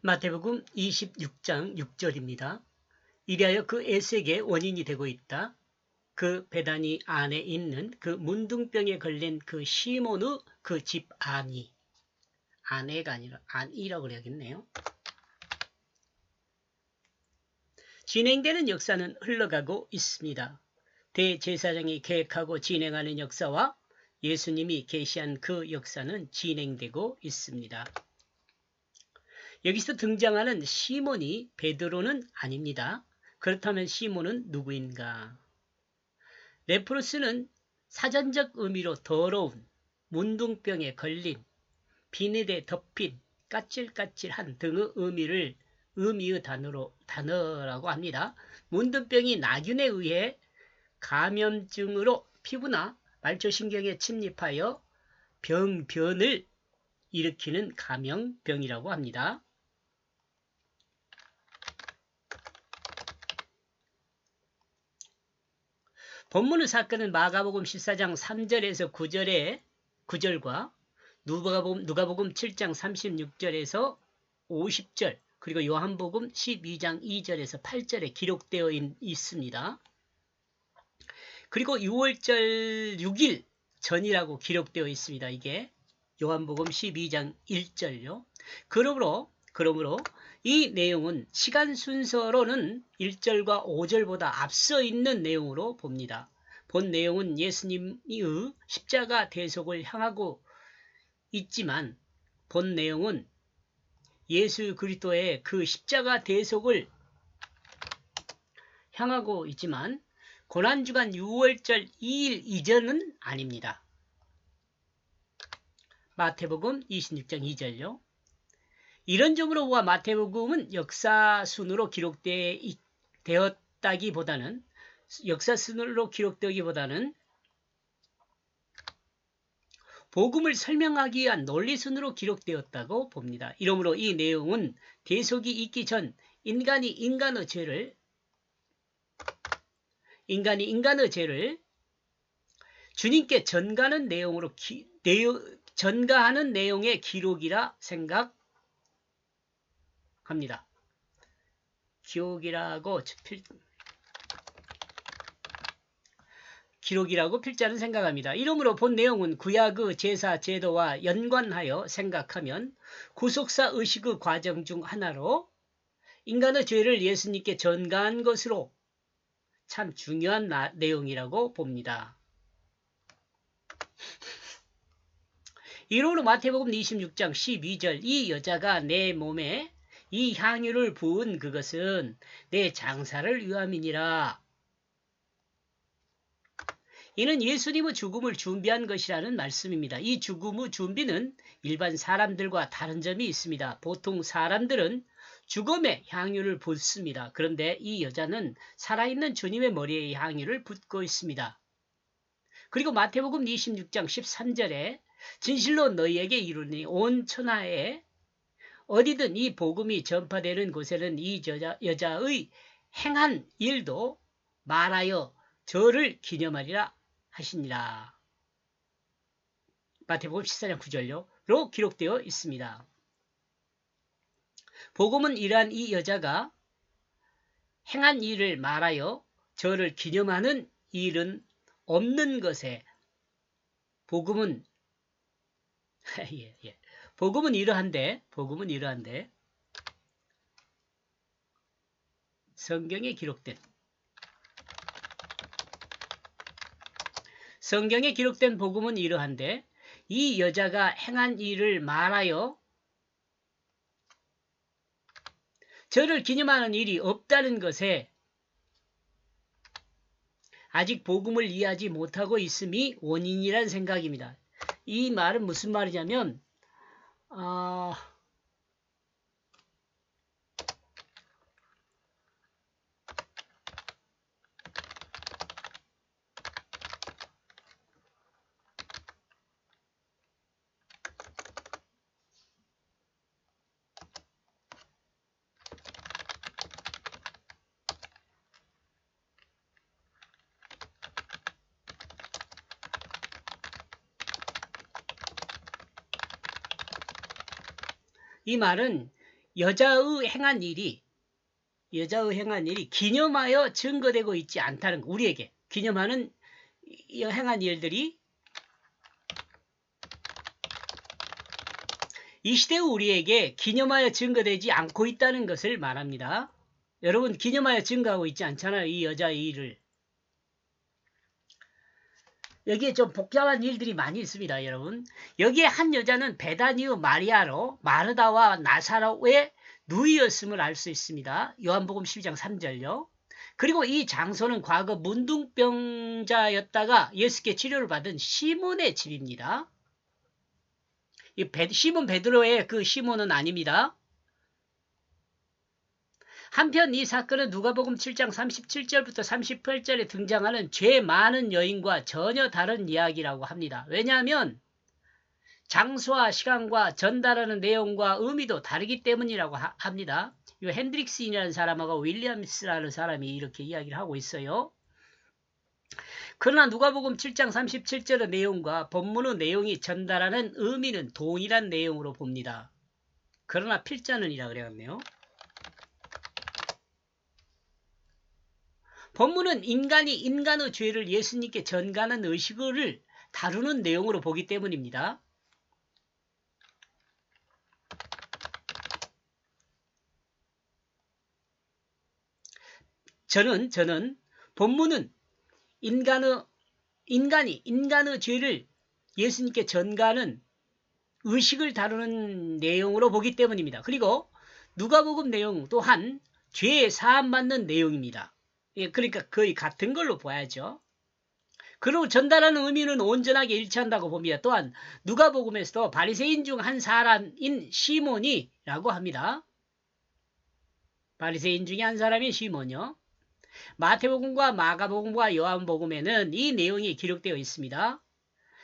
마태복음 26장 6절입니다. 이리하여 그 에색의 원인이 되고 있다. 그 베다니 안에 있는 그 문둥병에 걸린 그 시몬의 그 집 안이, 안에가 아니라 안이라고 그래야겠네요. 진행되는 역사는 흘러가고 있습니다. 대제사장이 계획하고 진행하는 역사와 예수님이 계시한 그 역사는 진행되고 있습니다. 여기서 등장하는 시몬이 베드로는 아닙니다. 그렇다면 시몬은 누구인가? 레프로스는 사전적 의미로 더러운, 문둥병에 걸린, 비늘에 덮인, 까칠까칠한 등의 의미의 단어라고 합니다. 문둥병이 나균에 의해 감염증으로 피부나 말초신경에 침입하여 변을 일으키는 감염병이라고 합니다. 본문의 사건은 마가복음 14장 3절에서 9절과 누가복음 7장 36절에서 50절 그리고 요한복음 12장 2절에서 8절에 기록되어 있습니다. 그리고 6월절 6일 전이라고 기록되어 있습니다. 이게 요한복음 12장 1절요. 그러므로 이 내용은 시간 순서로는 1절과 5절보다 앞서 있는 내용으로 봅니다. 본 내용은 예수님의 십자가 대속을 향하고 있지만 본 내용은 예수 그리스도의 그 십자가 대속을 향하고 있지만 고난주간 6월절 2일 이전은 아닙니다. 마태복음 26장 2절요. 이런 점으로 보아 마태복음은 역사순으로 기록되었다기보다는 복음을 설명하기 위한 논리순으로 기록되었다고 봅니다. 이러므로 이 내용은 대속이 있기 전 인간이 인간의 죄를 주님께 전가하는 내용의 기록이라 생각합니다. 기록이라고 필자는 생각합니다. 이러므로 본 내용은 구약의 제사 제도와 연관하여 생각하면 구속사 의식의 과정 중 하나로 인간의 죄를 예수님께 전가한 것으로 참 중요한 내용이라고 봅니다. 이로로 마태복음 26장 12절 이 여자가 내 몸에 이 향유를 부은 그것은 내 장사를 위함이니라. 이는 예수님의 죽음을 준비한 것이라는 말씀입니다. 이 죽음의 준비는 일반 사람들과 다른 점이 있습니다. 보통 사람들은 죽음에 향유를 붓습니다. 그런데 이 여자는 살아있는 주님의 머리에 향유를 붓고 있습니다. 그리고 마태복음 26장 13절에 진실로 너희에게 이르니 온 천하에 어디든 이 복음이 전파되는 곳에는 이 여자의 행한 일도 말하여 저를 기념하리라 하시니라. 마태복음 14장 9절로 기록되어 있습니다. 복음은 이러한 이 여자가 행한 일을 말하여 저를 기념하는 일은 없는 것에 복음은 복음은 이러한데 성경에 기록된 복음은 이러한데 이 여자가 행한 일을 말하여 저를 기념하는 일이 없다는 것에 아직 복음을 이해하지 못하고 있음이 원인이란 생각입니다. 이 말은 무슨 말이냐면 이 말은 여자의 행한 일이 기념하여 증거되고 있지 않다는 거. 우리에게 기념하는 행한 일들이 이 시대의 우리에게 기념하여 증거되지 않고 있다는 것을 말합니다. 여러분, 기념하여 증거하고 있지 않잖아요. 이 여자의 일을. 여기에 좀 복잡한 일들이 많이 있습니다. 여러분, 여기에 한 여자는 베다니의 마리아로 마르다와 나사로의 누이였음을 알 수 있습니다. 요한복음 12장 3절요. 그리고 이 장소는 과거 문둥병자였다가 예수께 치료를 받은 시몬의 집입니다. 시몬 베드로의 그 시몬은 아닙니다. 한편 이 사건은 누가복음 7장 37절부터 38절에 등장하는 죄 많은 여인과 전혀 다른 이야기라고 합니다. 왜냐하면 장소와 시간과 전달하는 내용과 의미도 다르기 때문이라고 합니다. 이 핸드릭스인이라는 사람하고 윌리엄스라는 사람이 이렇게 이야기를 하고 있어요. 그러나 누가복음 7장 37절의 내용과 본문의 내용이 전달하는 의미는 동일한 내용으로 봅니다. 그러나 필자는이라 그래갔네요. 본문은 인간이 인간의 죄를 예수님께 전가하는 의식을 다루는 내용으로 보기 때문입니다. 저는 본문은 인간이 인간의 죄를 예수님께 전가하는 의식을 다루는 내용으로 보기 때문입니다. 그리고 누가복음 내용 또한 죄에 사함받는 내용입니다. 그러니까 거의 같은 걸로 봐야죠. 그리고 전달하는 의미는 온전하게 일치한다고 봅니다. 또한 누가복음에서도 바리새인 중 한 사람인 시몬이라고 합니다. 바리새인 중에 한 사람인 시몬이요. 마태복음과 마가복음과 요한복음에는 이 내용이 기록되어 있습니다.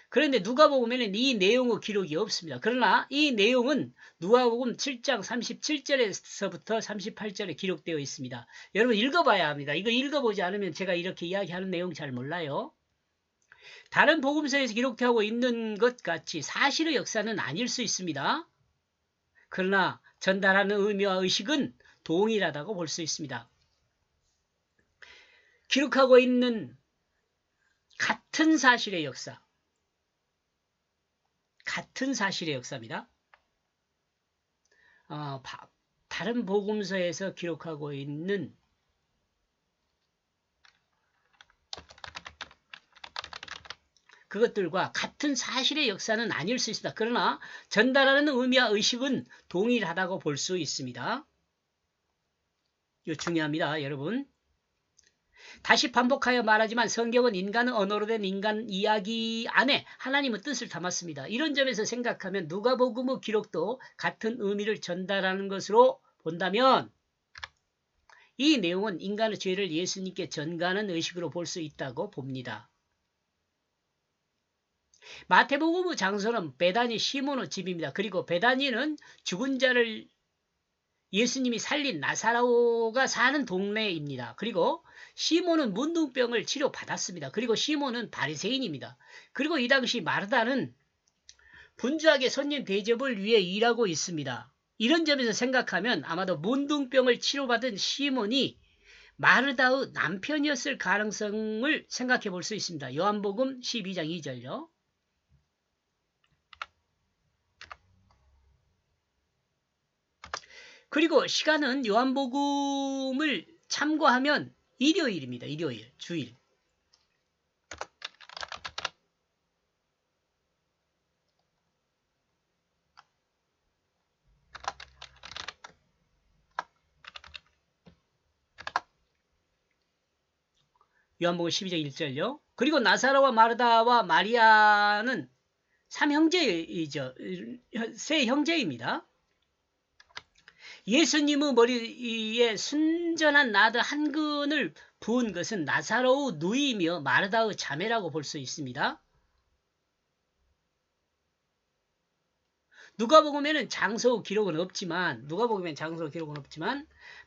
그런데 누가복음에는 이 내용의 기록이 없습니다. 그러나 이 내용은 누가복음 7장 37절에서부터 38절에 기록되어 있습니다. 여러분 읽어봐야 합니다. 이거 읽어보지 않으면 제가 이렇게 이야기하는 내용 잘 몰라요. 다른 복음서에서 기록되고 있는 것 같이 사실의 역사는 아닐 수 있습니다. 그러나 전달하는 의미와 의식은 동일하다고 볼 수 있습니다. 기록하고 있는 같은 사실의 역사입니다. 다른 복음서에서 기록하고 있는 그것들과 같은 사실의 역사는 아닐 수 있습니다. 그러나 전달하는 의미와 의식은 동일하다고 볼 수 있습니다. 이거 중요합니다, 여러분. 다시 반복하여 말하지만 성경은 인간의 언어로 된 인간 이야기 안에 하나님의 뜻을 담았습니다. 이런 점에서 생각하면 누가복음의 기록도 같은 의미를 전달하는 것으로 본다면 이 내용은 인간의 죄를 예수님께 전가하는 의식으로 볼 수 있다고 봅니다. 마태복음의 장소는 베다니 시몬의 집입니다. 그리고 베다니는 죽은 자를 예수님이 살린 나사로가 사는 동네입니다. 그리고 시몬은 문둥병을 치료받았습니다. 그리고 시몬은 바리새인입니다. 그리고 이 당시 마르다는 분주하게 손님 대접을 위해 일하고 있습니다. 이런 점에서 생각하면 아마도 문둥병을 치료받은 시몬이 마르다의 남편이었을 가능성을 생각해 볼 수 있습니다. 요한복음 12장 2절요. 그리고 시간은 요한복음을 참고하면 일요일입니다. 일요일, 주일. 요한복음 12장 1절요. 그리고 나사로와 마르다와 마리아는 세 형제입니다. 예수님의 머리에 순전한 나드 한 근을 부은 것은 나사로의 누이며 마르다의 자매라고 볼 수 있습니다. 누가복음에는 장소 기록은 없지만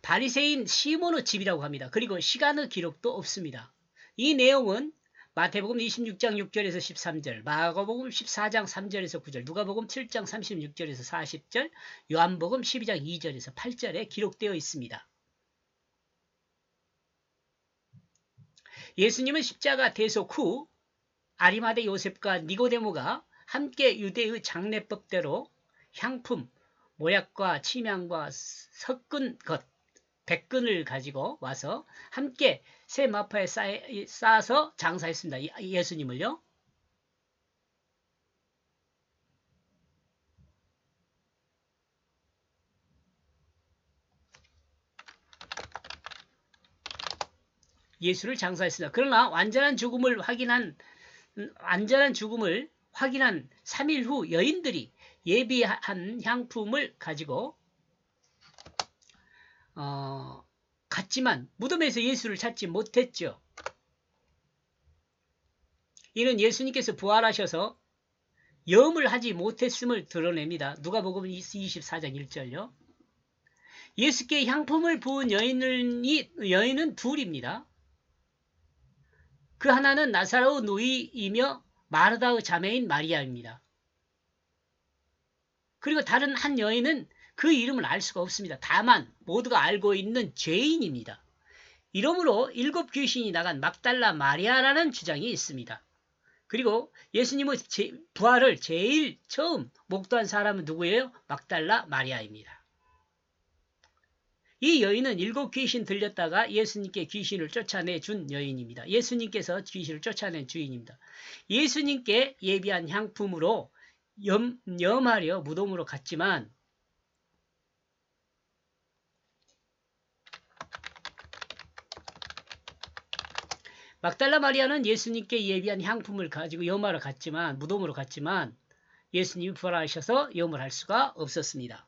바리새인 시몬의 집이라고 합니다. 그리고 시간의 기록도 없습니다. 이 내용은 마태복음 26장 6절에서 13절, 마가복음 14장 3절에서 9절, 누가복음 7장 36절에서 40절, 요한복음 12장 2절에서 8절에 기록되어 있습니다. 예수님은 십자가 대속 후 아리마대 요셉과 니고데모가 함께 유대의 장례법대로 향품, 모약과 침향과 섞은 것, 백근을 가지고 와서 함께 새 마파에 쌓아서 장사했습니다. 예수님을요. 예수를 장사했습니다. 그러나 완전한 죽음을 확인한 3일 후 여인들이 예비한 향품을 가지고 갔지만 무덤에서 예수를 찾지 못했죠. 이는 예수님께서 부활하셔서 염을 하지 못했음을 드러냅니다. 누가복음 24장 1절요. 예수께 향품을 부은 여인은 둘입니다. 그 하나는 나사로의 누이이며 마르다의 자매인 마리아입니다. 그리고 다른 한 여인은 그 이름을 알 수가 없습니다. 다만 모두가 알고 있는 죄인입니다. 이러므로 7 귀신이 나간 막달라 마리아라는 주장이 있습니다. 그리고 예수님의 부활을 제일 처음 목도한 사람은 누구예요? 막달라 마리아입니다. 이 여인은 7 귀신 들렸다가 예수님께 귀신을 쫓아내준 여인입니다. 예수님께서 귀신을 쫓아낸 주인입니다. 예수님께 예비한 향품으로 염하려 무덤으로 갔지만 막달라 마리아는 예수님께 예비한 향품을 가지고 무덤으로 갔지만 예수님이 부활하셔서 염을 할 수가 없었습니다.